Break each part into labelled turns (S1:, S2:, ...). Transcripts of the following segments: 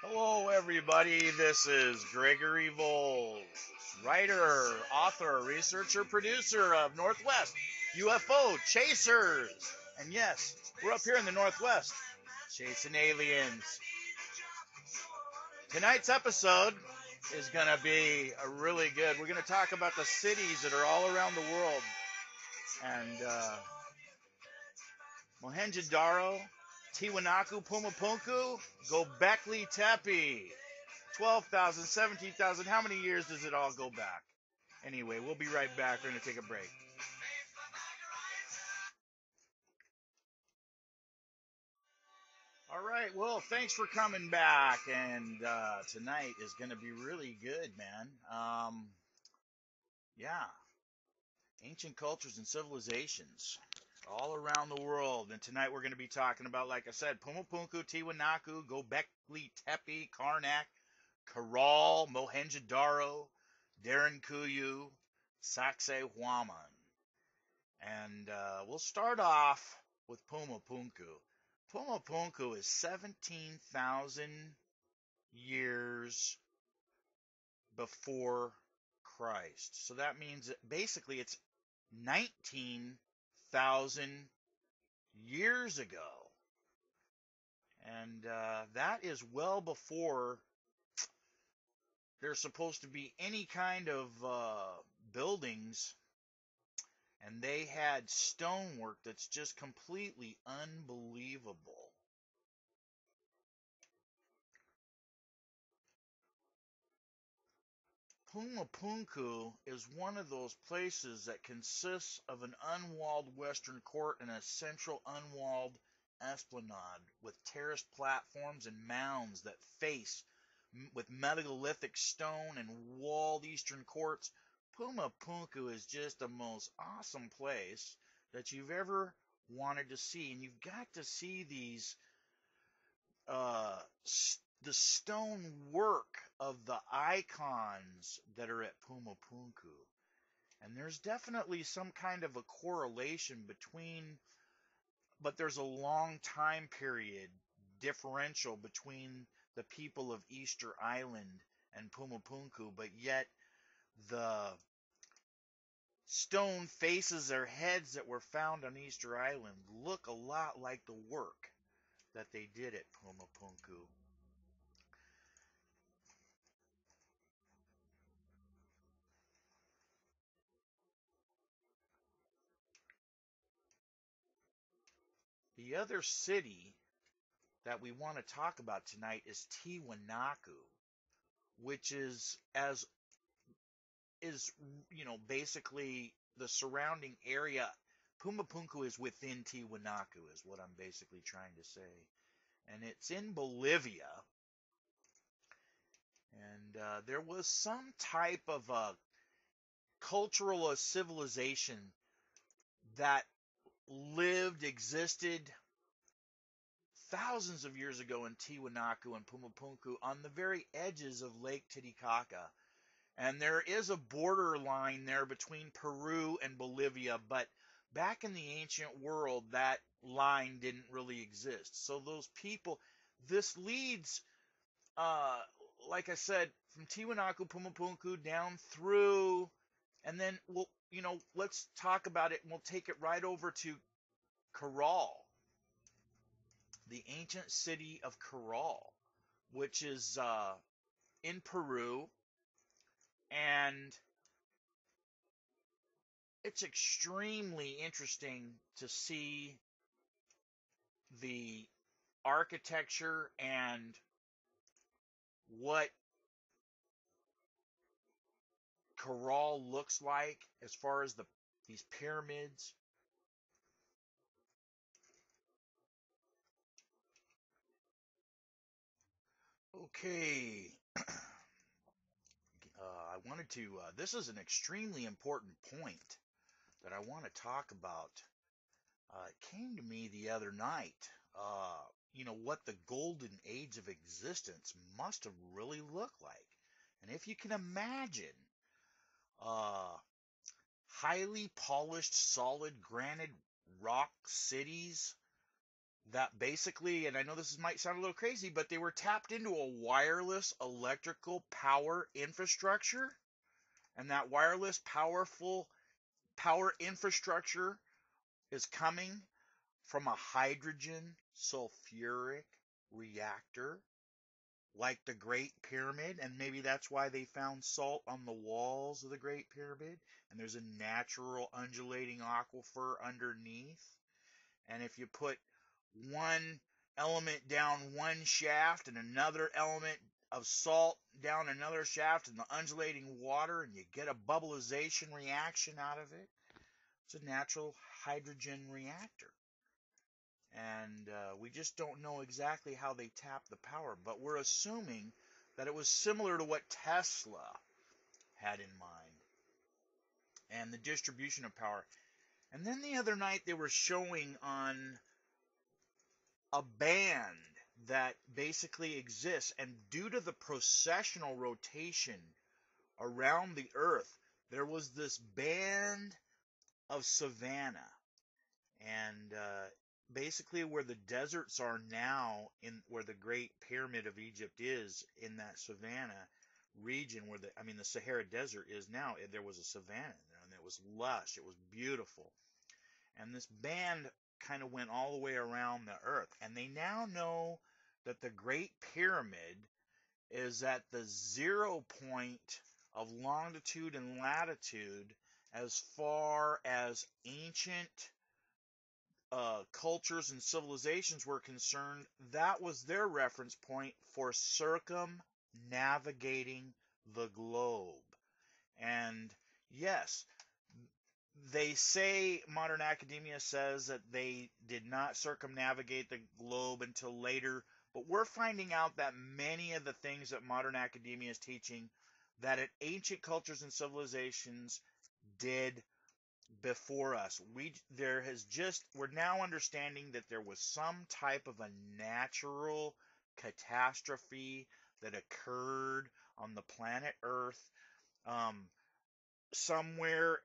S1: Hello, everybody. This is Gregory Voles, writer, author, researcher, producer of Northwest UFO Chasers. And yes, we're up here in the Northwest chasing aliens. Tonight's episode is going to be a really good. We're going to talk about the cities that are all around the world. And Mohenjo-Daro, Tiwanaku, Pumapunku, Gobekli Tepe. 12,000, 17,000. How many years does it all go back? Anyway, we'll be right back. We're going to take a break. All right. Well, thanks for coming back. And tonight is going to be really good, man. Yeah. Ancient cultures and civilizations all around the world. And tonight we're going to be talking about, like I said, Pumapunku, Tiwanaku, Gobekli Tepe, Karnak, Karal, Mohenjo-Daro, Derinkuyu, Sacsayhuaman. And we'll start off with Pumapunku. Pumapunku is 17,000 years before Christ. So that means that basically it's 19,000 years ago. And that is well before there's supposed to be any kind of buildings, and they had stonework that's just completely unbelievable. Pumapunku is one of those places that consists of an unwalled western court and a central unwalled esplanade with terraced platforms and mounds that face with megalithic stone and walled eastern courts. Pumapunku is just the most awesome place that you've ever wanted to see, and you've got to see these uh, the stone work of the icons that are at Pumapunku. And there's definitely some kind of a correlation between, but there's a long time period differential between the people of Easter Island and Pumapunku, but yet the stone faces or heads that were found on Easter Island look a lot like the work that they did at Pumapunku. The other city that we want to talk about tonight is Tiwanaku, which is basically the surrounding area. Pumapunku is within Tiwanaku, is what I'm basically trying to say, and it's in Bolivia. And there was some type of a cultural civilization that existed thousands of years ago in Tiwanaku and Pumapunku on the very edges of Lake Titicaca. And there is a border line there between Peru and Bolivia, but back in the ancient world, that line didn't really exist. So those people, this leads, uh, like I said, from Tiwanaku, Pumapunku down through, and then let's talk about it, and we'll take it right over to Caral, the ancient city of Caral, which is in Peru, and it's extremely interesting to see the architecture and what Caral looks like as far as these pyramids. Okay, I wanted to. This is an extremely important point that I want to talk about. It came to me the other night. What the golden age of existence must have really looked like. And if you can imagine uh, highly polished, solid granite rock cities that basically, and I know this might sound a little crazy, but they were tapped into a wireless electrical power infrastructure, and that wireless powerful power infrastructure is coming from a hydrogen sulfuric reactor like the Great Pyramid, and maybe that's why they found salt on the walls of the Great Pyramid, and there's a natural undulating aquifer underneath. And if you put one element down one shaft and another element of salt down another shaft in the undulating water, and you get a bubbleization reaction out of it, it's a natural hydrogen reactor. And we just don't know exactly how they tap the power, but we're assuming that it was similar to what Tesla had in mind and the distribution of power. And then the other night they were showing on a band that basically exists, and due to the precessional rotation around the earth, there was this band of savanna. And basically where the deserts are now, in where the Great Pyramid of Egypt is, in that savanna region where the Sahara Desert is now, there was a savanna there, and it was lush, it was beautiful. And this band kind of went all the way around the earth, and they now know that the Great Pyramid is at the 0 point of longitude and latitude as far as ancient cultures and civilizations were concerned. That was their reference point for circumnavigating the globe. And yes, they say, modern academia says that they did not circumnavigate the globe until later, but we're finding out that many of the things that modern academia is teaching, that ancient cultures and civilizations did before us. We're now understanding that there was some type of a natural catastrophe that occurred on the planet Earth, somewhere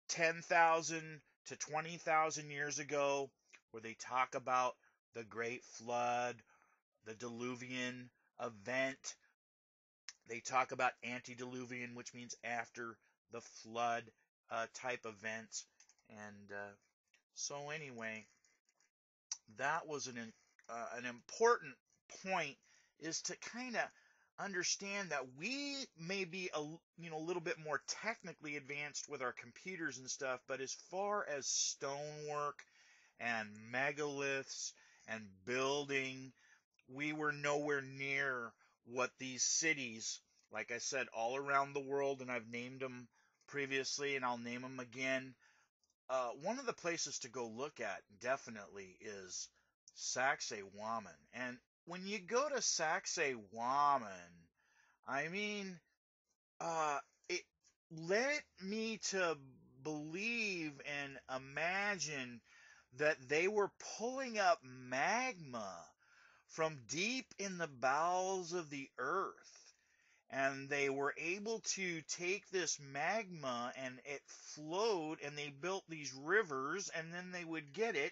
S1: 10,000 to 20,000 years ago, where they talk about the Great Flood, the Diluvian event. They talk about antediluvian, which means after the flood type events. And so anyway, that was an important point, is to kind of understand that we may be a little bit more technically advanced with our computers and stuff, but as far as stonework and megaliths and building, we were nowhere near what these cities, like I said, all around the world, and I've named them previously and I'll name them again. One of the places to go look at definitely is Sacsayhuaman. And when you go to Sacsayhuaman, I mean, it led me to believe and imagine that they were pulling up magma from deep in the bowels of the earth. And they were able to take this magma and it flowed, and they built these rivers, and then they would get it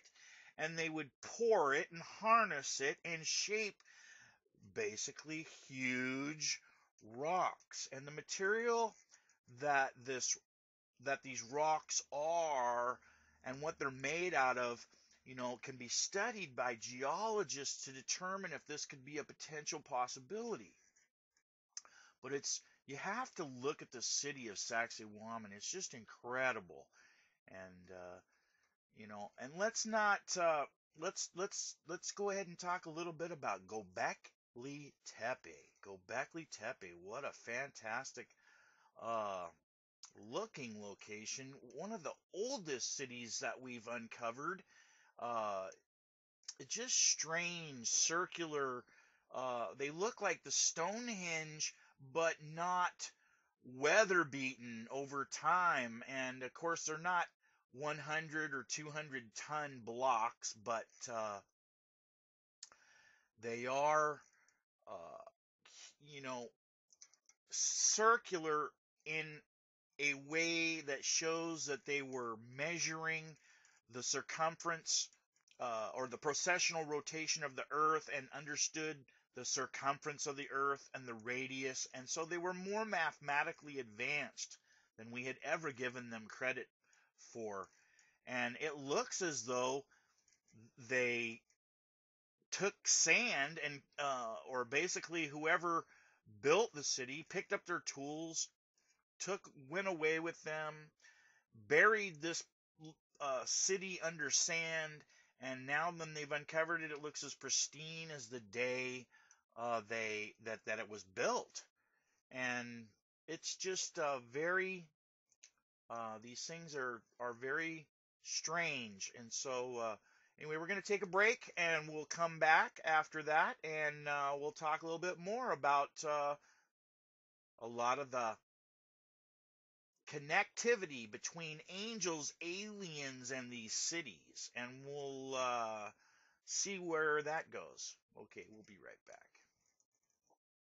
S1: and they would pour it and harness it and shape basically huge rocks. And the material that these rocks are and what they're made out of, can be studied by geologists to determine if this could be a potential possibility. But you have to look at the city of Sacsayhuaman. It's just incredible. And and let's not let's go ahead and talk a little bit about Göbekli Tepe. Göbekli Tepe, what a fantastic looking location. One of the oldest cities that we've uncovered. It's just strange, circular. They look like the Stonehenge, but not weather beaten over time. And of course, they're not 100 or 200 ton blocks, but they are, uh, circular in a way that shows that they were measuring the circumference or the processional rotation of the earth, and understood the circumference of the earth and the radius, and so they were more mathematically advanced than we had ever given them credit for. And it looks as though they took sand and or basically whoever built the city picked up their tools, went away with them, buried this city under sand, and now when they've uncovered it, it looks as pristine as the day that it was built. And it's just very these things are very strange. And so anyway, we're going to take a break, and we'll come back after that, and we'll talk a little bit more about a lot of the connectivity between angels, aliens, and these cities, and we'll see where that goes. Okay, we'll be right back.